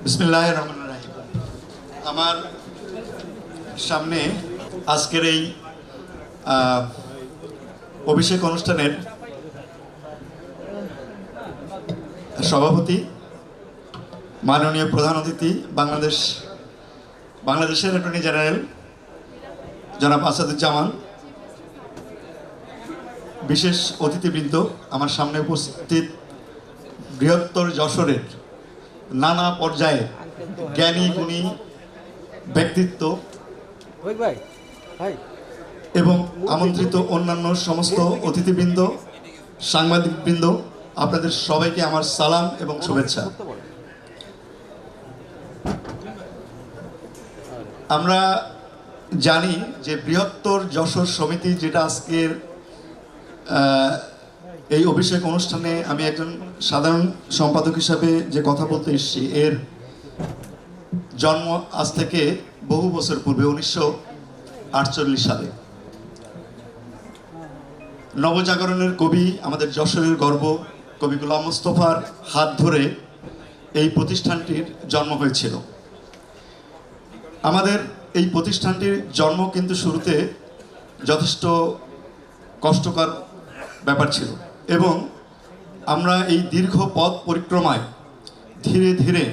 বিসমিল্লাহির রহমানির রহিম। আমার সামনে আজকের এই অভিষেক অনুষ্ঠানের সভাপতি, মাননীয় প্রধান অতিথি, বাংলাদেশের অ্যাটর্নি জেনারেল জনাব আসাদুজ্জামান, বিশেষ অতিথিবৃন্দ, আমার সামনে উপস্থিত বৃহত্তর যশোরের নানা পর্যায়ে জ্ঞানী গুণী ব্যক্তিত্ব এবং আমন্ত্রিত অন্যান্য সমস্ত অতিথিবৃন্দ, সাংবাদিকবৃন্দ, আপনাদের সবাইকে আমার সালাম এবং শুভেচ্ছা। আমরা জানি যে বৃহত্তর যশোর সমিতি, যেটা আজকের এই অভিষেক অনুষ্ঠানে আমি একজন সাধারণ সম্পাদক হিসাবে যে কথা বলতে এসেছি, এর জন্ম আজ থেকে বহু বছর পূর্বে 1948 সালে। নবজাগরণের কবি, আমাদের যশোরের গর্ব কবি গোলাম মোস্তফার হাত ধরে এই প্রতিষ্ঠানটির জন্ম হয়েছিল। আমাদের এই প্রতিষ্ঠানটির জন্ম কিন্তু শুরুতে যথেষ্ট কষ্টকর ব্যাপার ছিল, এবং আমরা এই দীর্ঘ পথ পরিক্রমায় ধীরে ধীরে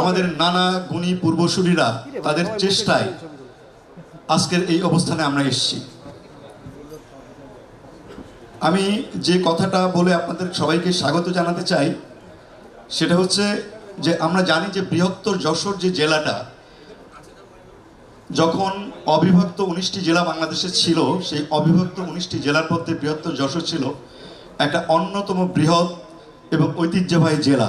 আমাদের নানা গুণী পূর্বসূরীরা তাদের চেষ্টায় আজকের এই অবস্থানে আমরা এসেছি। আমি যে কথাটা বলে আপনাদের সবাইকে স্বাগত জানাতে চাই, সেটা হচ্ছে যে আমরা জানি যে বৃহত্তর যশোর যে জেলাটা, যখন অবিভক্ত 19টি জেলা বাংলাদেশে ছিল, সেই অবিভক্ত 19টি জেলার মধ্যে বৃহত্তর যশোর ছিল একটা অন্যতম বৃহৎ এবং ঐতিহ্যবাহী জেলা।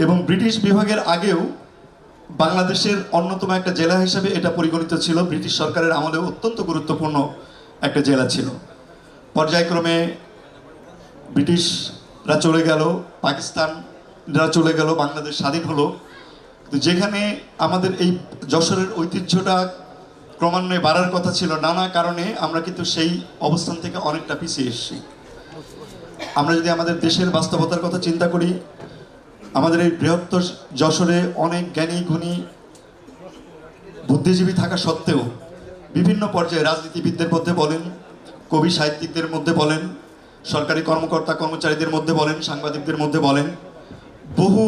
এবং ব্রিটিশ বিভাগের আগেও বাংলাদেশের অন্যতম একটা জেলা হিসেবে এটা পরিগণিত ছিল। ব্রিটিশ সরকারের আমলেও অত্যন্ত গুরুত্বপূর্ণ একটা জেলা ছিল। পর্যায়ক্রমে ব্রিটিশরা চলে গেল, পাকিস্তানরা চলে গেল, বাংলাদেশ স্বাধীন হলো। যেখানে আমাদের এই যশোরের ঐতিহ্যটা ক্রমান্বয়ে বাড়ার কথা ছিল, নানা কারণে আমরা কিন্তু সেই অবস্থান থেকে অনেকটা পিছিয়ে এসেছি। আমরা যদি আমাদের দেশের বাস্তবতার কথা চিন্তা করি, আমাদের এই বৃহত্তর যশোরে অনেক জ্ঞানী গুণী বুদ্ধিজীবী থাকা সত্ত্বেও বিভিন্ন পর্যায়ে রাজনীতিবিদদের মধ্যে বলেন, কবি সাহিত্যিকদের মধ্যে বলেন, সরকারি কর্মকর্তা কর্মচারীদের মধ্যে বলেন, সাংবাদিকদের মধ্যে বলেন, বহু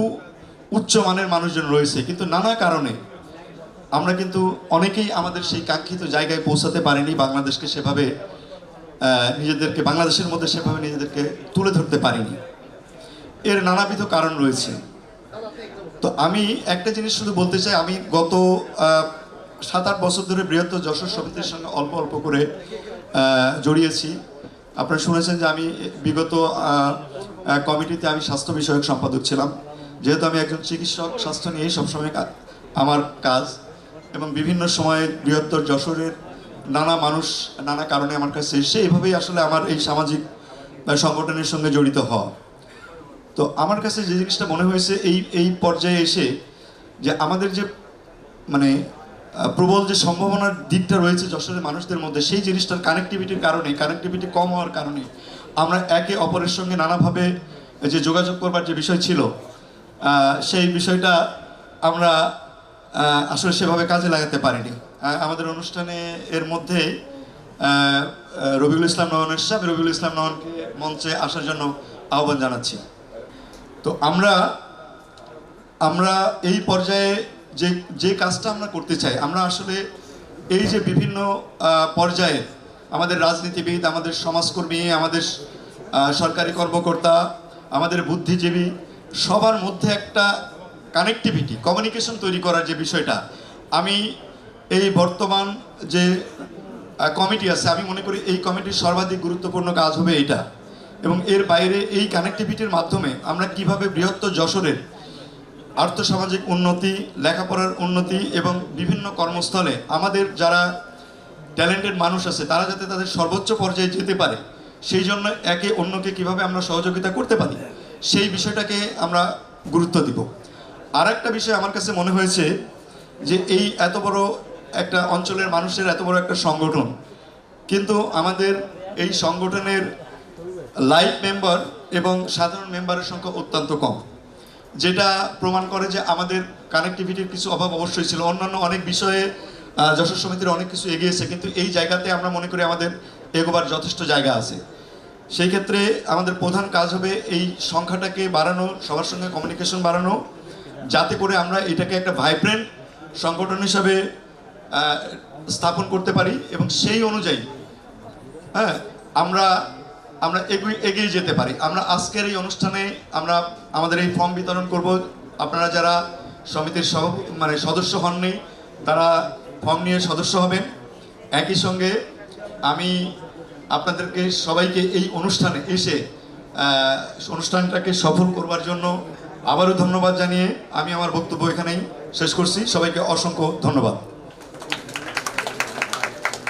উচ্চমানের মানুষজন রয়েছে, কিন্তু নানা কারণে আমরা কিন্তু অনেকেই আমাদের সেই কাঙ্ক্ষিত জায়গায় পৌঁছাতে পারিনি। বাংলাদেশকে সেভাবে বাংলাদেশের মধ্যে সেভাবে নিজেদেরকে তুলে ধরতে পারিনি। এর নানাবিধ কারণ রয়েছে। তো আমি একটা জিনিস শুধু বলতে চাই, আমি গত 7-8 বছর ধরে বৃহত্তর যশোর সমিতির সঙ্গে অল্প অল্প করে জড়িয়েছি। আপনারা শুনেছেন যে আমি বিগত কমিটিতে আমি স্বাস্থ্য বিষয়ক সম্পাদক ছিলাম। যেহেতু আমি একজন চিকিৎসক, স্বাস্থ্য নিয়েই সবসময় আমার কাজ, এবং বিভিন্ন সময়ে বৃহত্তর যশোরের নানা মানুষ নানা কারণে আমার কাছে এসে এইভাবেই আসলে আমার এই সামাজিক সংগঠনের সঙ্গে জড়িত হওয়া। তো আমার কাছে যে জিনিসটা মনে হয়েছে এই পর্যায়ে এসে, যে আমাদের যে প্রবল যে সম্ভাবনার দিকটা রয়েছে যশোরের মানুষদের মধ্যে, সেই জিনিসটার কানেক্টিভিটি কম হওয়ার কারণে আমরা একে অপরের সঙ্গে নানাভাবে যে যোগাযোগ করবার যে বিষয় ছিল, সেই বিষয়টা আমরা আসলে সেভাবে কাজে লাগাতে পারিনি। আমাদের অনুষ্ঠানে এর মধ্যে রবিউল ইসলাম নয়নের সাহেব, রবিউল ইসলাম নয়নকে মঞ্চে আসার জন্য আহ্বান জানাচ্ছি। তো আমরা এই পর্যায়ে যে কাজটা আমরা করতে চাই, আমরা আসলে এই যে বিভিন্ন পর্যায়ে আমাদের রাজনীতিবিদ, আমাদের সমাজকর্মী, আমাদের সরকারি কর্মকর্তা, আমাদের বুদ্ধিজীবী, সবার মধ্যে একটা কানেক্টিভিটি, কমিউনিকেশন তৈরি করার যে বিষয়টা, আমি এই বর্তমান যে কমিটি আছে, আমি মনে করি এই কমিটির সর্বাধিক গুরুত্বপূর্ণ কাজ হবে এইটা। এবং এর বাইরে এই কানেক্টিভিটির মাধ্যমে আমরা কিভাবে বৃহত্তর যশোরের আর্থসামাজিক উন্নতি, লেখাপড়ার উন্নতি এবং বিভিন্ন কর্মস্থলে আমাদের যারা ট্যালেন্টেড মানুষ আছে, তারা যাতে তাদের সর্বোচ্চ পর্যায়ে যেতে পারে, সেই জন্য একে অন্যকে কিভাবে আমরা সহযোগিতা করতে পারি, সেই বিষয়টাকে আমরা গুরুত্ব দিব। আর একটা বিষয় আমার কাছে মনে হয়েছে যে এই এত বড় একটা অঞ্চলের মানুষের এত বড় একটা সংগঠন, কিন্তু আমাদের এই সংগঠনের লাইভ মেম্বার এবং সাধারণ মেম্বারের সংখ্যা অত্যন্ত কম। যেটা প্রমাণ করে যে আমাদের কানেক্টিভিটির কিছু অভাব অবশ্যই ছিল। অন্যান্য অনেক বিষয়ে যশোর সমিতির অনেক কিছু এগিয়েছে, কিন্তু এই জায়গাতে আমরা মনে করি আমাদের এগোবার যথেষ্ট জায়গা আছে। সেই ক্ষেত্রে আমাদের প্রধান কাজ হবে এই সংখ্যাটাকে বাড়ানো, সবার সঙ্গে কমিউনিকেশন বাড়ানো, যাতে করে আমরা এটাকে একটা ভাইব্রেন্ট সংগঠন হিসাবে স্থাপন করতে পারি এবং সেই অনুযায়ী হ্যাঁ আমরা আমরা এগিয়ে যেতে পারি। আমরা আজকের এই অনুষ্ঠানে আমরা আমাদের এই ফর্ম বিতরণ করব। আপনারা যারা সমিতির সদস্য হননি তারা ফর্ম নিয়ে সদস্য হবেন। একই সঙ্গে আমি আপনাদেরকে সবাইকে এই অনুষ্ঠানে এসে অনুষ্ঠানটাকে সফল করবার জন্য আবারও ধন্যবাদ জানিয়ে আমি আমার বক্তব্য এখানেই শেষ করছি। সবাইকে অসংখ্য ধন্যবাদ।